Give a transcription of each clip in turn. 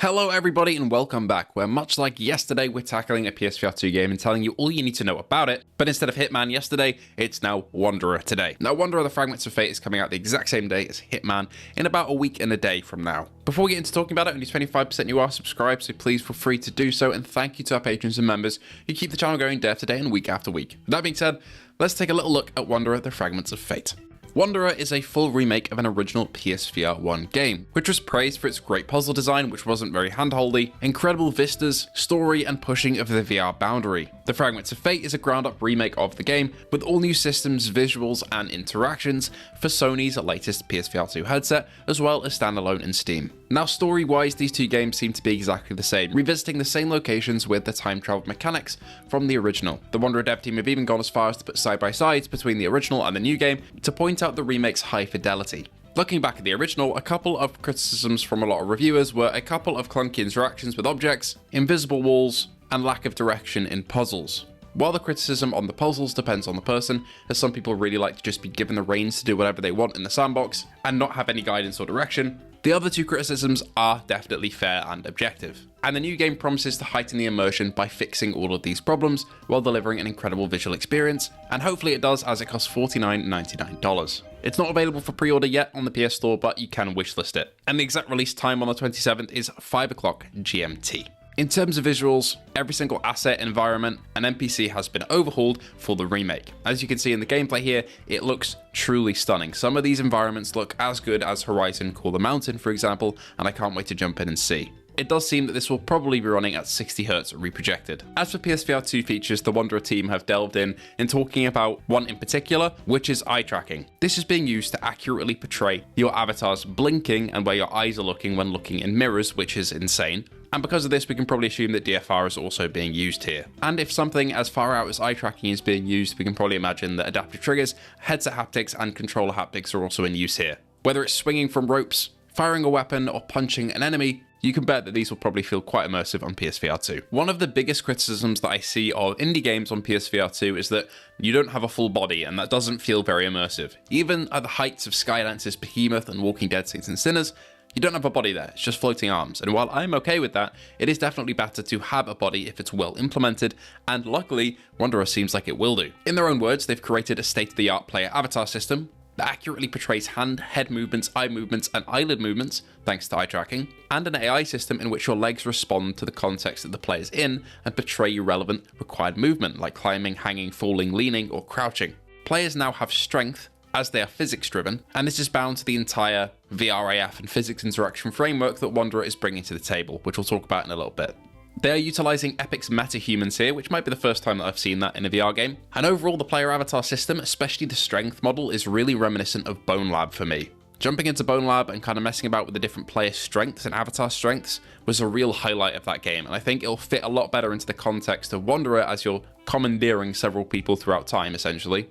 Hello everybody and welcome back, where much like yesterday we're tackling a PSVR2 game and telling you all you need to know about it, but instead of Hitman yesterday, it's now Wanderer today. Now Wanderer the Fragments of Fate is coming out the exact same day as Hitman in about a week and a day from now. Before we get into talking about it, only 25% you are subscribed, so please feel free to do so, and thank you to our patrons and members who keep the channel going day after day and week after week. With that being said, let's take a little look at Wanderer the Fragments of Fate. Wanderer is a full remake of an original PSVR1 game, which was praised for its great puzzle design, which wasn't very handholdy, incredible vistas, story, and pushing of the VR boundary. The Fragments of Fate is a ground-up remake of the game, with all new systems, visuals, and interactions for Sony's latest PSVR2 headset, as well as standalone in Steam. Now story-wise, these two games seem to be exactly the same, revisiting the same locations with the time travel mechanics from the original. The Wanderer dev team have even gone as far as to put side-by-sides between the original and the new game to point out the remake's high fidelity. Looking back at the original, a couple of criticisms from a lot of reviewers were a couple of clunky interactions with objects, invisible walls, and lack of direction in puzzles. While the criticism on the puzzles depends on the person, as some people really like to just be given the reins to do whatever they want in the sandbox and not have any guidance or direction, the other two criticisms are definitely fair and objective. And the new game promises to heighten the immersion by fixing all of these problems while delivering an incredible visual experience, and hopefully it does, as it costs $49.99. It's not available for pre-order yet on the PS Store, but you can wishlist it. And the exact release time on the 27th is 5 o'clock GMT. In terms of visuals, every single asset, environment, and NPC has been overhauled for the remake. As you can see in the gameplay here, it looks truly stunning. Some of these environments look as good as Horizon Call the Mountain, for example, and I can't wait to jump in and see. It does seem that this will probably be running at 60Hz reprojected. As for PSVR2 features, the Wanderer team have delved in talking about one in particular, which is eye tracking. This is being used to accurately portray your avatar's blinking and where your eyes are looking when looking in mirrors, which is insane. And because of this, we can probably assume that DFR is also being used here. And if something as far out as eye tracking is being used, we can probably imagine that adaptive triggers, headset haptics, and controller haptics are also in use here. Whether it's swinging from ropes, firing a weapon, or punching an enemy, you can bet that these will probably feel quite immersive on PSVR 2. One of the biggest criticisms that I see of indie games on PSVR 2 is that you don't have a full body, and that doesn't feel very immersive. Even at the heights of Skylance's Behemoth and Walking Dead Saints and Sinners, you don't have a body there, it's just floating arms. And while I'm okay with that, it is definitely better to have a body if it's well implemented, and luckily, Wanderer seems like it will do. In their own words, they've created a state-of-the-art player avatar system that accurately portrays hand, head movements, eye movements, and eyelid movements, thanks to eye tracking, and an AI system in which your legs respond to the context that the player's in and portray your relevant required movement, like climbing, hanging, falling, leaning, or crouching. Players now have strength, as they are physics-driven, and this is bound to the entire VRAF and physics interaction framework that Wanderer is bringing to the table, which we'll talk about in a little bit. They are utilising Epic's metahumans here, which might be the first time that I've seen that in a VR game. And overall, the player avatar system, especially the strength model, is really reminiscent of Bone Lab for me. Jumping into Bone Lab and kind of messing about with the different player strengths and avatar strengths was a real highlight of that game, and I think it'll fit a lot better into the context of Wanderer as you're commandeering several people throughout time, essentially,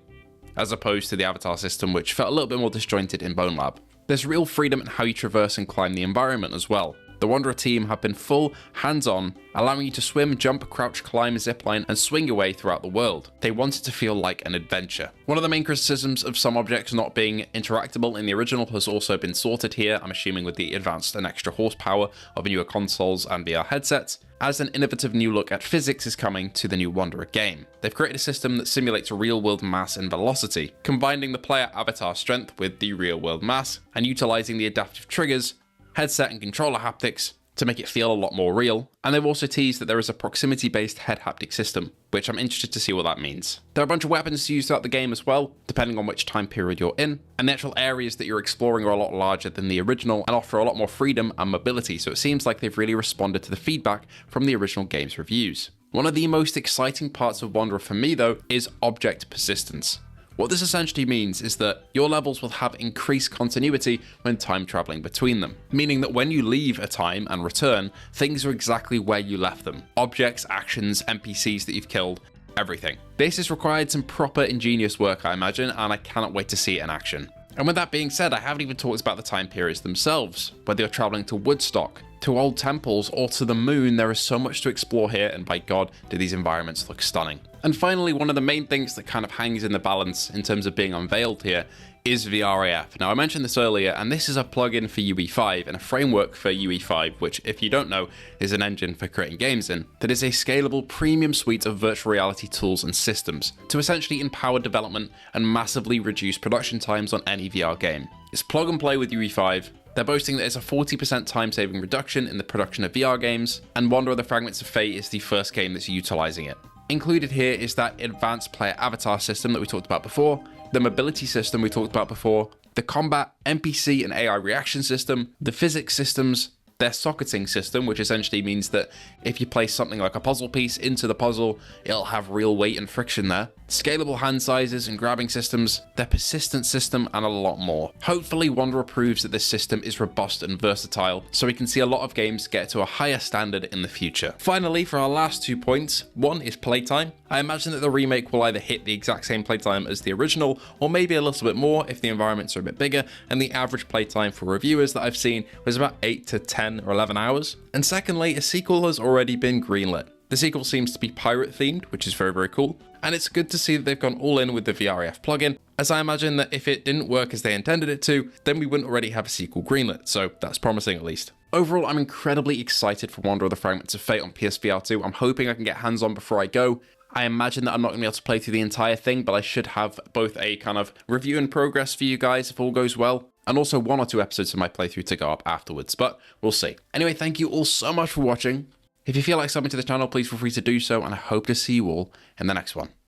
as opposed to the avatar system, which felt a little bit more disjointed in Bone Lab. There's real freedom in how you traverse and climb the environment as well. The Wanderer team have been full hands-on, allowing you to swim, jump, crouch, climb, zipline, and swing your way throughout the world. They want it to feel like an adventure. One of the main criticisms of some objects not being interactable in the original has also been sorted here, I'm assuming with the advanced and extra horsepower of newer consoles and VR headsets, as an innovative new look at physics is coming to the new Wanderer game. They've created a system that simulates real-world mass and velocity, combining the player avatar strength with the real-world mass, and utilizing the adaptive triggers, headset and controller haptics to make it feel a lot more real. And they've also teased that there is a proximity-based head haptic system, which I'm interested to see what that means. There are a bunch of weapons to use throughout the game as well, depending on which time period you're in, and the actual areas that you're exploring are a lot larger than the original and offer a lot more freedom and mobility, so it seems like they've really responded to the feedback from the original game's reviews. One of the most exciting parts of Wanderer for me though is object persistence. What this essentially means is that your levels will have increased continuity when time traveling between them, meaning that when you leave a time and return, things are exactly where you left them. Objects, actions, NPCs that you've killed, everything. This has required some proper ingenious work, I imagine, and I cannot wait to see it in action. And with that being said, I haven't even talked about the time periods themselves, whether you're traveling to Woodstock, to old temples, or to the moon. There is so much to explore here, and by God, do these environments look stunning. And finally, one of the main things that kind of hangs in the balance in terms of being unveiled here is VRAF. Now, I mentioned this earlier, and this is a plugin for UE5 and a framework for UE5, which, if you don't know, is an engine for creating games in, that is a scalable premium suite of virtual reality tools and systems to essentially empower development and massively reduce production times on any VR game. It's plug and play with UE5. They're boasting that it's a 40% time-saving reduction in the production of VR games, and Wanderer the Fragments of Fate is the first game that's utilizing it. Included here is that advanced player avatar system that we talked about before, the mobility system we talked about before, the combat, NPC and AI reaction system, the physics systems, their socketing system, which essentially means that if you place something like a puzzle piece into the puzzle, it'll have real weight and friction there, scalable hand sizes and grabbing systems, their persistent system, and a lot more. Hopefully, Wanderer proves that this system is robust and versatile, so we can see a lot of games get to a higher standard in the future. Finally, for our last 2 points, one is playtime. I imagine that the remake will either hit the exact same playtime as the original, or maybe a little bit more if the environments are a bit bigger, and the average playtime for reviewers that I've seen was about 8 to 10 or 11 hours. And secondly, a sequel has already been greenlit. The sequel seems to be pirate themed, which is very, very cool. And it's good to see that they've gone all in with the VRAF plugin, as I imagine that if it didn't work as they intended it to, then we wouldn't already have a sequel greenlit, so that's promising at least. Overall, I'm incredibly excited for Wanderer the Fragments of Fate on PSVR2. I'm hoping I can get hands on before I go. I imagine that I'm not going to be able to play through the entire thing, but I should have both a kind of review in progress for you guys if all goes well, and also 1 or 2 episodes of my playthrough to go up afterwards, but we'll see. Anyway, thank you all so much for watching. If you feel like subbing to the channel, please feel free to do so, and I hope to see you all in the next one.